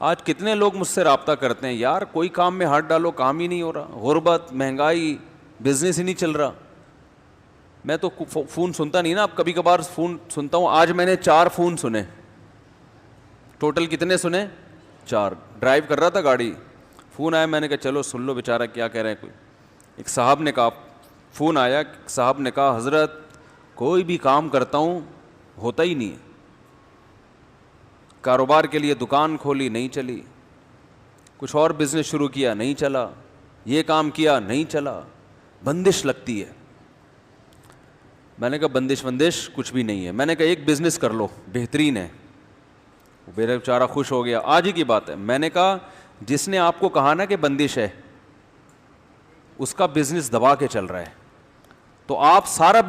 آج کتنے لوگ مجھ سے رابطہ کرتے ہیں, یار کوئی کام میں ہاتھ ڈالو کام ہی نہیں ہو رہا, غربت, مہنگائی, بزنس ہی نہیں چل رہا. میں تو فون سنتا نہیں نا, اب کبھی کبھار فون سنتا ہوں. آج میں نے 4 فون سنے, ٹوٹل کتنے سنے؟ 4. ڈرائیو کر رہا تھا گاڑی, فون آیا, میں نے کہا چلو سن لو بیچارہ کیا کہہ رہے ہیں. کوئی ایک صاحب نے کہا, فون آیا, صاحب نے کہا حضرت کوئی بھی کام کرتا ہوں ہوتا ہی نہیں ہے, کاروبار کے لیے دکان کھولی نہیں چلی, کچھ اور بزنس شروع کیا نہیں چلا, یہ کام کیا نہیں چلا, بندش لگتی ہے. میں نے کہا بندش کچھ بھی نہیں ہے. میں نے کہا ایک بزنس کر لو بہترین ہے. میرا بیچارہ خوش ہو گیا. آج ہی کی بات ہے. میں نے کہا جس نے آپ کو کہا نا کہ بندش ہے اس کا بزنس دبا کے چل رہا ہے, تو آپ سارے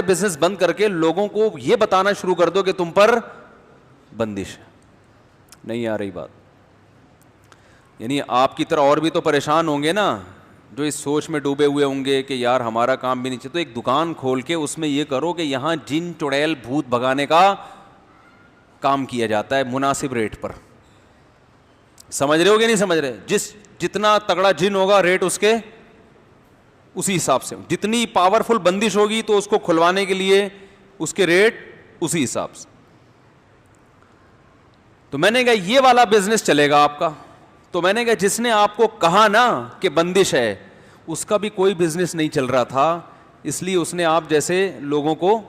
بزنس بند کر کے لوگوں کو یہ بتانا شروع کر دو کہ تم پر بندش ہے. نہیں آ رہی بات؟ یعنی آپ کی طرح اور بھی تو پریشان ہوں گے نا, جو اس سوچ میں ڈوبے ہوئے ہوں گے کہ یار ہمارا کام بھی نہیں چلتا. تو ایک دکان کھول کے اس میں یہ کرو کہ یہاں جن چڑیل بھوت بھگانے کا کام کیا جاتا ہے مناسب ریٹ پر. سمجھ رہے ہو کہ نہیں سمجھ رہے؟ جتنا تگڑا جن ہوگا ریٹ اس کے اسی حساب سے, جتنی پاورفل بندش ہوگی تو اس کو کھلوانے کے لیے اس کے ریٹ اسی حساب سے. تو میں نے کہا یہ والا بزنس چلے گا آپ کا. تو میں نے کہا جس نے آپ کو کہا نا کہ بندش ہے اس کا بھی کوئی بزنس نہیں چل رہا تھا, اس لیے اس نے آپ جیسے لوگوں کو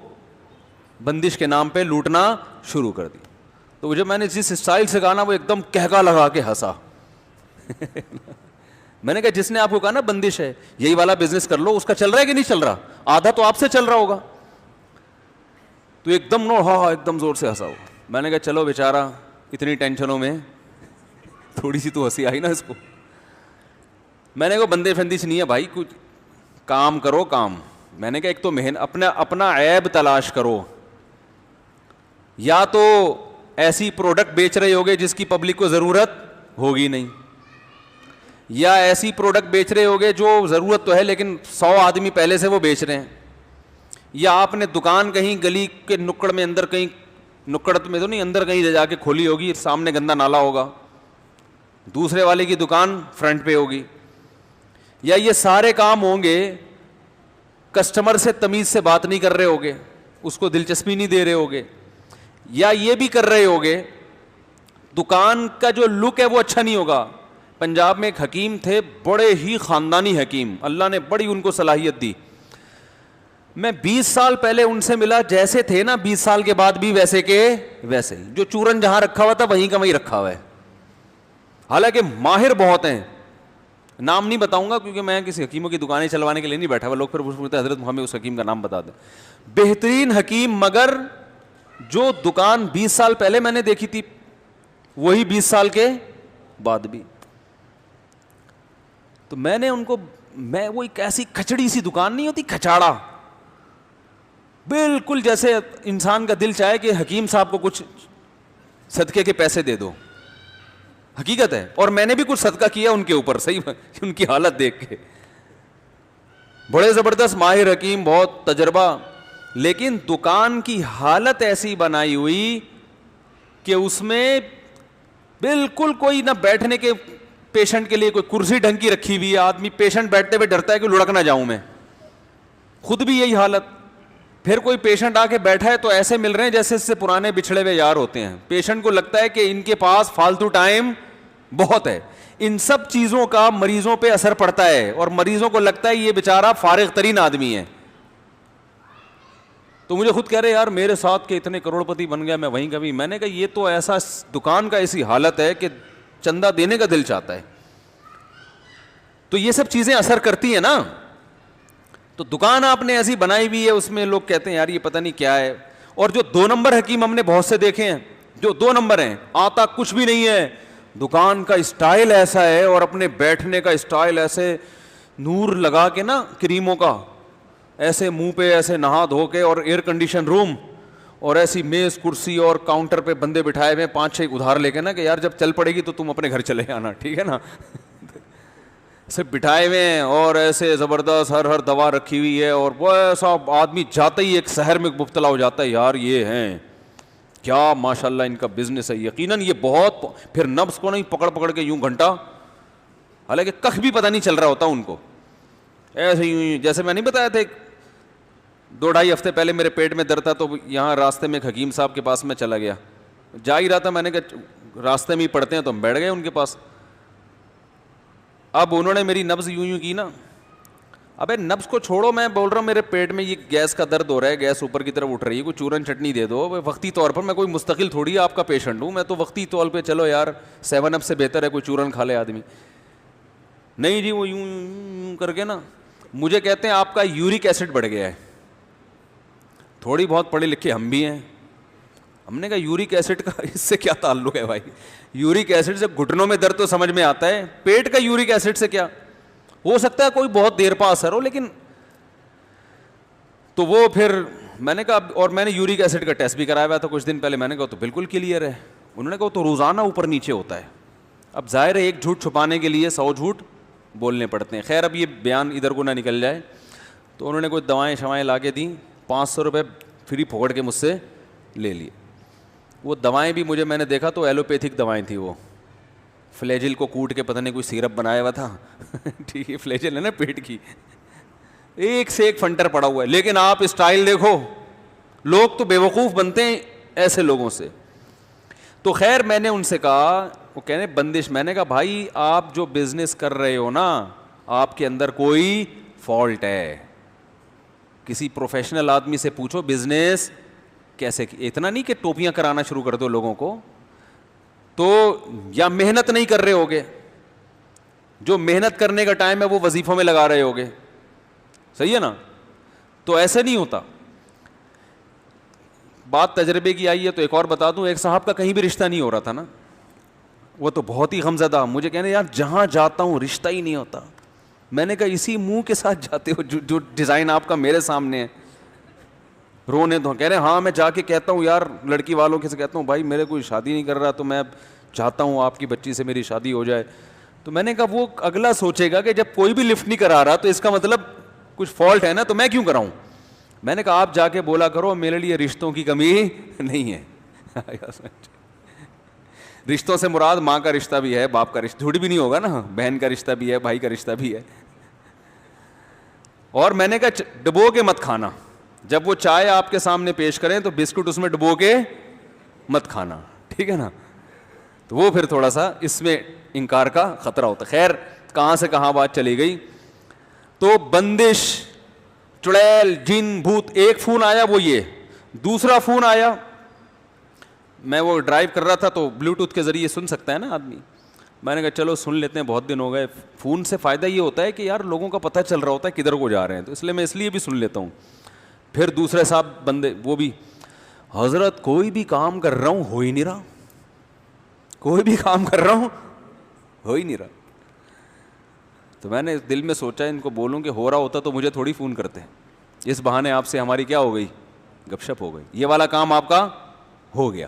بندش کے نام پہ لوٹنا شروع کر دی. تو جب میں نے جس اسٹائل سے کہا نا وہ ایک دم کہکا لگا کے ہنسا. میں نے کہا جس نے آپ کو کہا نا بندش ہے یہی والا بزنس کر لو, اس کا چل رہا ہے کہ نہیں چل رہا؟ آدھا تو آپ سے چل رہا ہوگا. تو ایک دم ہاں ایک دم زور سے ہنسا ہو. میں نے کہا چلو بیچارہ اتنی ٹینشنوں میں تھوڑی سی تو ہنسی آئی نا اس کو. میں نے کہا بندے فندش نہیں ہے بھائی, کچھ کام کرو کام. میں نے کہا ایک تو اپنا عیب تلاش کرو, یا تو ایسی پروڈکٹ بیچ رہے ہوگے جس کی پبلک کو ضرورت ہوگی نہیں, یا ایسی پروڈکٹ بیچ رہے ہوگے جو ضرورت تو ہے لیکن 100 آدمی پہلے سے وہ بیچ رہے ہیں, یا آپ نے دکان کہیں گلی کے نکڑ میں اندر کہیں, نکڑ میں تو نہیں اندر کہیں جا کے کھولی ہوگی, سامنے گندا نالا ہوگا, دوسرے والے کی دکان فرنٹ پہ ہوگی. یا یہ سارے کام ہوں گے کسٹمر سے تمیز سے بات نہیں کر رہے ہوگے, اس کو دلچسپی نہیں دے رہے ہوگے, یا یہ بھی کر رہے ہوگے دکان کا جو لک ہے وہ اچھا نہیں ہوگا. پنجاب میں ایک حکیم تھے, بڑے ہی خاندانی حکیم, اللہ نے بڑی ان کو صلاحیت دی. میں 20 سال پہلے ان سے ملا, جیسے تھے نا 20 سال کے بعد بھی ویسے کے ویسے, جو چورن جہاں رکھا ہوا تھا وہیں کا وہیں رکھا ہوا ہے. حالانکہ ماہر بہت ہیں, نام نہیں بتاؤں گا کیونکہ میں کسی حکیموں کی دکانیں چلوانے کے لیے نہیں بیٹھا ہوا. لوگ پھر پوچھتے ہیں حضرت ہمیں اس حکیم کا نام بتا دیں. بہترین حکیم, مگر جو دکان 20 سال پہلے میں نے دیکھی تھی وہی 20 سال کے بعد بھی. تو میں نے ان کو, میں وہ ایک ایسی کھچڑی سی دکان نہیں ہوتی, کھچاڑا بالکل, جیسے انسان کا دل چاہے کہ حکیم صاحب کو کچھ صدقے کے پیسے دے دو. حقیقت ہے, اور میں نے بھی کچھ صدقہ کیا ان کے اوپر, صحیح ان کی حالت دیکھ کے. بڑے زبردست ماہر حکیم, بہت تجربہ, لیکن دکان کی حالت ایسی بنائی ہوئی کہ اس میں بالکل کوئی نہ بیٹھنے کے, پیشنٹ کے لیے کوئی کرسی ڈھنگ کی رکھی ہوئی ہے, آدمی پیشنٹ بیٹھتے ہوئے ڈرتا ہے کہ لڑک نہ جاؤں میں, خود بھی یہی حالت. پھر کوئی پیشنٹ آ کے بیٹھا ہے تو ایسے مل رہے ہیں جیسے اس سے پرانے بچھڑے ہوئے یار ہوتے ہیں. پیشنٹ کو لگتا ہے کہ ان کے پاس فالتو ٹائم بہت ہے. ان سب چیزوں کا مریضوں پہ اثر پڑتا ہے, اور مریضوں کو لگتا ہے یہ بیچارہ فارغ ترین آدمی ہے. تو مجھے خود کہہ رہے یار میرے ساتھ کے اتنے کروڑ پتی بن گیا, میں وہیں کبھی. میں نے کہا یہ تو ایسا دکان کا ایسی حالت ہے کہ چندہ دینے کا دل چاہتا ہے. تو یہ سب چیزیں اثر کرتی ہیں نا. تو دکان آپ نے ایسی بنائی ہوئی ہے, اس میں لوگ کہتے ہیں یار یہ پتہ نہیں کیا ہے. اور جو 2 نمبر حکیم ہم نے بہت سے دیکھے ہیں, جو 2 نمبر ہیں, آتا کچھ بھی نہیں ہے, دکان کا اسٹائل ایسا ہے اور اپنے بیٹھنے کا اسٹائل ایسے نور لگا کے نا کریموں کا, ایسے منہ پہ ایسے نہا دھو کے, اور ایئر کنڈیشن روم, اور ایسی میز کرسی, اور کاؤنٹر پہ بندے بٹھائے ہوئے 5-6 ادھار لے کے نا کہ یار جب چل پڑے گی تو تم اپنے گھر چلے آنا, ٹھیک ہے نا. سب بٹھائے ہوئے ہیں, اور ایسے زبردست ہر دوا رکھی ہوئی ہے, اور وہ ایسا آدمی جاتا ہی ایک شہر میں مبتلا ہو جاتا ہے, یار یہ ہیں کیا ماشاءاللہ ان کا بزنس ہے, یقیناً یہ بہت. پھر نفس کو نہیں پکڑ پکڑ کے یوں گھنٹہ, حالانکہ کخ بھی پتہ نہیں چل رہا ہوتا ان کو, ایسے ہی جیسے میں نہیں بتایا تھا 2-2.5 ہفتے پہلے میرے پیٹ میں درد تھا, تو یہاں راستے میں ایک حکیم صاحب کے پاس میں چلا گیا, جا ہی رہا تھا, میں نے کہا راستے میں ہی پڑھتے ہیں, تو ہم بیٹھ گئے ان کے پاس. اب انہوں نے میری نبض یوں کی نا, ابے نبض کو چھوڑو, میں بول رہا ہوں میرے پیٹ میں یہ گیس کا درد ہو رہا ہے, گیس اوپر کی طرف اٹھ رہی ہے, کوئی چورن چٹنی دے دو وقتی طور پر. میں کوئی مستقل تھوڑی آپ کا پیشنٹ ہوں, میں تو وقتی طور پہ چلو یار 7 اپ سے بہتر ہے کوئی چورن کھا لے آدمی. نہیں جی, وہ یوں کر کے نا مجھے کہتے ہیں آپ کا یورک ایسڈ بڑھ گیا ہے. تھوڑی بہت پڑھے لکھے ہم بھی ہیں. ہم نے کہا یورک ایسڈ کا اس سے کیا تعلق ہے بھائی؟ یورک ایسڈ سے گھٹنوں میں درد تو سمجھ میں آتا ہے, پیٹ کا یورک ایسڈ سے کیا ہو سکتا ہے؟ کوئی بہت دیر پا اثر ہو, لیکن تو وہ پھر میں نے کہا, اور میں نے یورک ایسڈ کا ٹیسٹ بھی کرایا ہوا تھا کچھ دن پہلے, میں نے کہا تو بالکل کلیئر ہے. انہوں نے کہا تو روزانہ اوپر نیچے ہوتا ہے. اب ظاہر ہے ایک جھوٹ چھپانے کے لیے 100 جھوٹ بولنے پڑتے ہیں. خیر اب یہ بیان ادھر کو نہ نکل جائے, تو انہوں نے کوئی دوائیں شوائیں لا کے دیں, 500 روپے فری پھوڑ کے مجھ سے لے لیے. وہ دوائیں بھی مجھے, میں نے دیکھا تو ایلوپیتھک دوائیں تھیں, وہ فلیجل کو کوٹ کے پتہ نہیں کوئی سیرپ بنایا ہوا تھا. ٹھیک ہے, فلیجل ہے نا پیٹ کی, ایک سے ایک فنٹر پڑا ہوا ہے. لیکن آپ اسٹائل دیکھو, لوگ تو بیوقوف بنتے ہیں ایسے لوگوں سے. تو خیر میں نے ان سے کہا, وہ کہنے بندش, میں نے کہا بھائی آپ جو بزنس کر رہے ہو نا, آپ کے اندر کوئی فالٹ ہے. کسی پروفیشنل آدمی سے پوچھو بزنس کیسے, اتنا نہیں کہ ٹوپیاں کرانا شروع کر دو لوگوں کو. تو یا محنت نہیں کر رہے ہوگے, جو محنت کرنے کا ٹائم ہے وہ وظیفوں میں لگا رہے ہوگے, صحیح ہے نا. تو ایسے نہیں ہوتا. بات تجربے کی آئی ہے تو ایک اور بتا دوں, ایک صاحب کا کہیں بھی رشتہ نہیں ہو رہا تھا نا, وہ تو بہت ہی غمزدہ, مجھے کہنے یار جہاں جاتا ہوں رشتہ ہی نہیں ہوتا. میں نے کہا اسی منہ کے ساتھ جاتے ہو جو ڈیزائن آپ کا میرے سامنے ہے, رونے دو. کہہ رہے ہاں میں جا کے کہتا ہوں یار لڑکی والوں کے سے کہتا ہوں بھائی میرے کوئی شادی نہیں کر رہا, تو میں چاہتا ہوں آپ کی بچی سے میری شادی ہو جائے. تو میں نے کہا وہ اگلا سوچے گا کہ جب کوئی بھی لفٹ نہیں کرا رہا تو اس کا مطلب کچھ فالٹ ہے نا, تو میں کیوں کراؤں. میں نے کہا آپ جا کے بولا کرو میرے لیے رشتوں کی کمی نہیں ہے. رشتوں سے مراد ماں کا رشتہ بھی ہے, باپ کا رشتہ, جھوٹ بھی نہیں ہوگا نا, بہن کا رشتہ بھی ہے, بھائی کا رشتہ بھی ہے. اور میں نے کہا ڈبو کے مت کھانا, جب وہ چائے آپ کے سامنے پیش کریں تو بسکٹ اس میں ڈبو کے مت کھانا, ٹھیک ہے نا. تو وہ پھر تھوڑا سا اس میں انکار کا خطرہ ہوتا. خیر کہاں سے کہاں بات چلی گئی. تو بندش, چڑیل, جن, بھوت. ایک فون آیا وہ یہ, دوسرا فون آیا, میں وہ ڈرائیو کر رہا تھا تو بلوٹوتھ کے ذریعے سن سکتا ہے نا آدمی. میں نے کہا چلو سن لیتے ہیں, بہت دن ہو گئے. فون سے فائدہ یہ ہوتا ہے کہ یار لوگوں کا پتہ چل رہا ہوتا ہے کدھر کو جا رہے ہیں, تو اس لیے میں اس لیے بھی سن لیتا ہوں. پھر دوسرے صاحب بندے, وہ بھی حضرت کوئی بھی کام کر رہا ہوں ہو ہی نہیں رہا, کوئی بھی کام کر رہا ہوں ہو ہی نہیں رہا. تو میں نے دل میں سوچا ان کو بولوں کہ ہو رہا ہوتا تو مجھے تھوڑی فون کرتے, اس بہانے آپ سے ہماری کیا ہو گئی, گپ شپ ہو گئی. یہ والا کام آپ کا ہو گیا,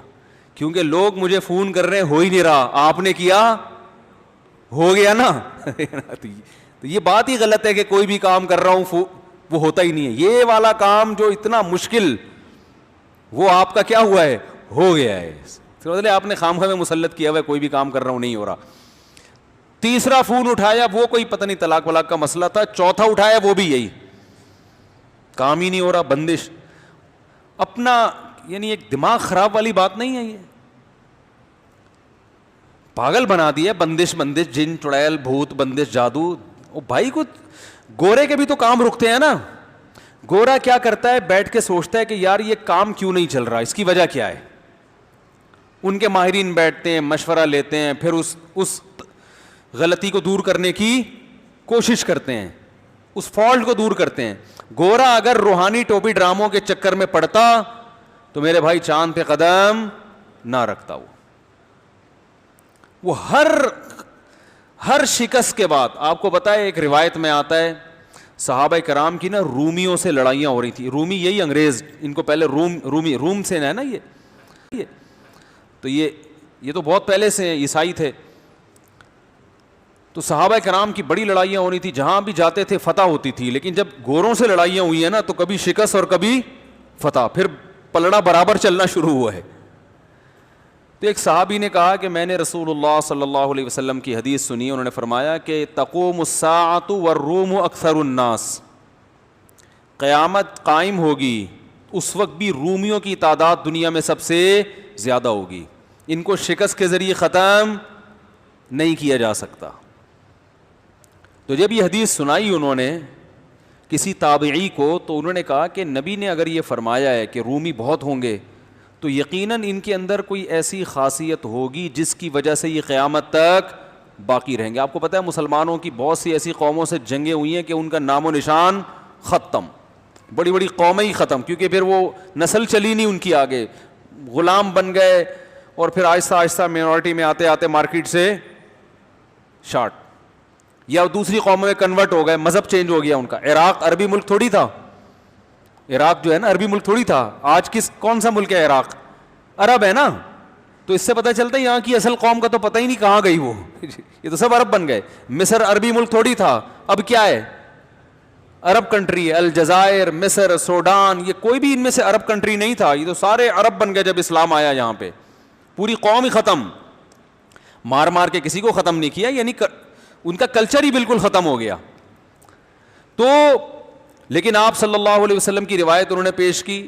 کیونکہ لوگ مجھے فون کر رہے ہیں ہو ہی نہیں رہا, آپ نے کیا ہو گیا نا. تو یہ بات ہی غلط ہے کہ کوئی بھی کام کر رہا ہوں وہ ہوتا ہی نہیں ہے. یہ والا کام جو اتنا مشکل وہ آپ کا کیا ہوا ہے, ہو گیا ہے. سمجھ لیں آپ نے خامخواہ میں مسلط کیا ہوا ہے, کوئی بھی کام کر رہا ہوں نہیں ہو رہا. تیسرا فون اٹھایا, وہ کوئی پتہ نہیں طلاق ولاق کا مسئلہ تھا. چوتھا اٹھایا, وہ بھی یہی, کام ہی نہیں ہو رہا. بندش اپنا, یعنی ایک دماغ خراب والی بات نہیں ہے, یہ پاگل بنا دیا. بندش بندش, جن, چڑیل, بھوت, بندش, جادو. او بھائی کو گورے کے بھی تو کام رکتے ہیں نا. گورا کیا کرتا ہے, بیٹھ کے سوچتا ہے کہ یار یہ کام کیوں نہیں چل رہا, اس کی وجہ کیا ہے. ان کے ماہرین بیٹھتے ہیں, مشورہ لیتے ہیں, پھر اس غلطی کو دور کرنے کی کوشش کرتے ہیں, اس فالٹ کو دور کرتے ہیں. گورا اگر روحانی ٹوپی ڈراموں کے چکر میں پڑتا تو میرے بھائی چاند پہ قدم نہ رکھتا. وہ ہر شکست کے بعد, آپ کو پتا ہے ایک روایت میں آتا ہے صحابہ کرام کی نا رومیوں سے لڑائیاں ہو رہی تھی. رومی یہی انگریز, ان کو پہلے روم سے ہے نا یہ تو یہ تو بہت پہلے سے عیسائی تھے. تو صحابہ کرام کی بڑی لڑائیاں ہو رہی تھی, جہاں بھی جاتے تھے فتح ہوتی تھی. لیکن جب گوروں سے لڑائیاں ہوئی ہیں نا تو کبھی شکست اور کبھی فتح, پھر پلڑا برابر چلنا شروع ہوا ہے. تو ایک صحابی نے کہا کہ میں نے رسول اللہ صلی اللہ علیہ وسلم کی حدیث سنی, انہوں نے فرمایا کہ تقوم الساعۃ والروم اکثر الناس, قیامت قائم ہوگی اس وقت بھی رومیوں کی تعداد دنیا میں سب سے زیادہ ہوگی, ان کو شکست کے ذریعے ختم نہیں کیا جا سکتا. تو جب یہ حدیث سنائی انہوں نے کسی تابعی کو, تو انہوں نے کہا کہ نبی نے اگر یہ فرمایا ہے کہ رومی بہت ہوں گے تو یقیناً ان کے اندر کوئی ایسی خاصیت ہوگی جس کی وجہ سے یہ قیامت تک باقی رہیں گے. آپ کو پتہ ہے مسلمانوں کی بہت سی ایسی قوموں سے جنگیں ہوئی ہیں کہ ان کا نام و نشان ختم, بڑی بڑی قومیں ہی ختم, کیونکہ پھر وہ نسل چلی نہیں ان کی, آگے غلام بن گئے اور پھر آہستہ آہستہ مینورٹی میں آتے آتے مارکیٹ سے شارٹ, یا دوسری قوموں میں کنورٹ ہو گئے, مذہب چینج ہو گیا ان کا. عراق عربی ملک تھوڑی تھا, عراق جو ہے نا عربی ملک تھوڑی تھا. آج کون سا ملک ہے عراق؟ عرب ہے نا. تو اس سے پتہ چلتا ہے یہاں کی اصل قوم کا تو پتہ ہی نہیں کہاں گئی وہ, یہ تو سب عرب بن گئے. مصر عربی ملک تھوڑی تھا, اب کیا ہے؟ عرب کنٹری ہے. الجزائر, مصر, سوڈان, یہ کوئی بھی ان میں سے عرب کنٹری نہیں تھا, یہ تو سارے عرب بن گئے جب اسلام آیا یہاں پہ. پوری قوم ہی ختم, مار مار کے کسی کو ختم نہیں کیا, یعنی ان کا کلچر ہی بالکل ختم ہو گیا. تو لیکن آپ صلی اللہ علیہ وسلم کی روایت انہوں نے پیش کی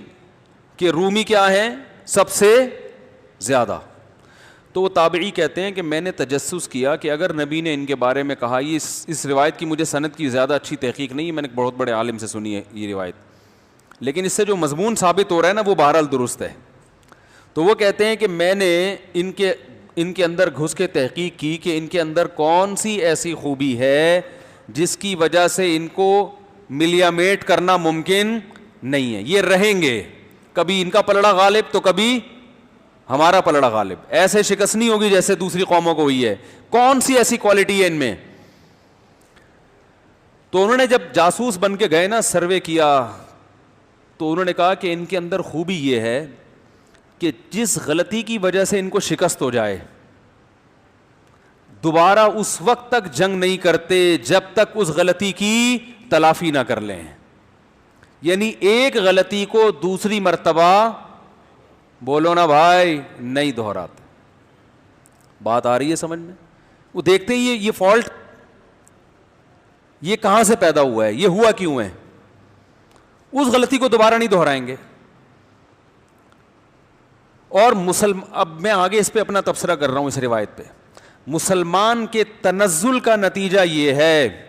کہ رومی کیا ہیں؟ سب سے زیادہ. تو وہ تابعی کہتے ہیں کہ میں نے تجسس کیا کہ اگر نبی نے ان کے بارے میں کہا, یہ اس روایت کی مجھے سند کی زیادہ اچھی تحقیق نہیں ہے, میں نے بہت بڑے عالم سے سنی ہے یہ روایت, لیکن اس سے جو مضمون ثابت ہو رہا ہے نا وہ بہرحال درست ہے. تو وہ کہتے ہیں کہ میں نے ان کے اندر گھس کے تحقیق کی کہ ان کے اندر کون سی ایسی خوبی ہے جس کی وجہ سے ان کو ملیا میٹ کرنا ممکن نہیں ہے. یہ رہیں گے, کبھی ان کا پلڑا غالب تو کبھی ہمارا پلڑا غالب, ایسے شکست نہیں ہوگی جیسے دوسری قوموں کو ہوئی ہے. کون سی ایسی کوالٹی ہے ان میں؟ تو انہوں نے جب جاسوس بن کے گئے نا, سروے کیا, تو انہوں نے کہا کہ ان کے اندر خوبی یہ ہے کہ جس غلطی کی وجہ سے ان کو شکست ہو جائے, دوبارہ اس وقت تک جنگ نہیں کرتے جب تک اس غلطی کی تلافی نہ کر لیں. یعنی ایک غلطی کو دوسری مرتبہ, بولو نا بھائی, نہیں دہراتے. بات آ رہی ہے سمجھ میں؟ وہ دیکھتے ہیں یہ فالٹ یہ کہاں سے پیدا ہوا ہے, یہ ہوا کیوں ہے, اس غلطی کو دوبارہ نہیں دہرائیں گے. اور اب میں آگے اس پہ اپنا تبصرہ کر رہا ہوں اس روایت پہ. مسلمان کے تنزل کا نتیجہ یہ ہے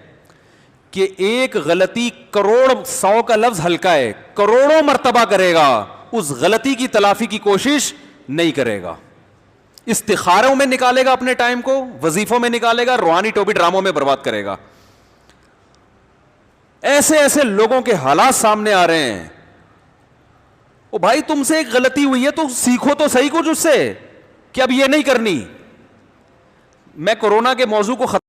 کہ ایک غلطی کروڑ, 100 کا لفظ ہلکا ہے, کروڑوں مرتبہ کرے گا, اس غلطی کی تلافی کی کوشش نہیں کرے گا. استخاروں میں نکالے گا اپنے ٹائم کو, وظیفوں میں نکالے گا, روحانی ٹوپی ڈراموں میں برباد کرے گا. ایسے ایسے لوگوں کے حالات سامنے آ رہے ہیں. او بھائی تم سے ایک غلطی ہوئی ہے تو سیکھو تو صحیح کچھ اس سے کہ اب یہ نہیں کرنی. میں کورونا کے موضوع کو ختم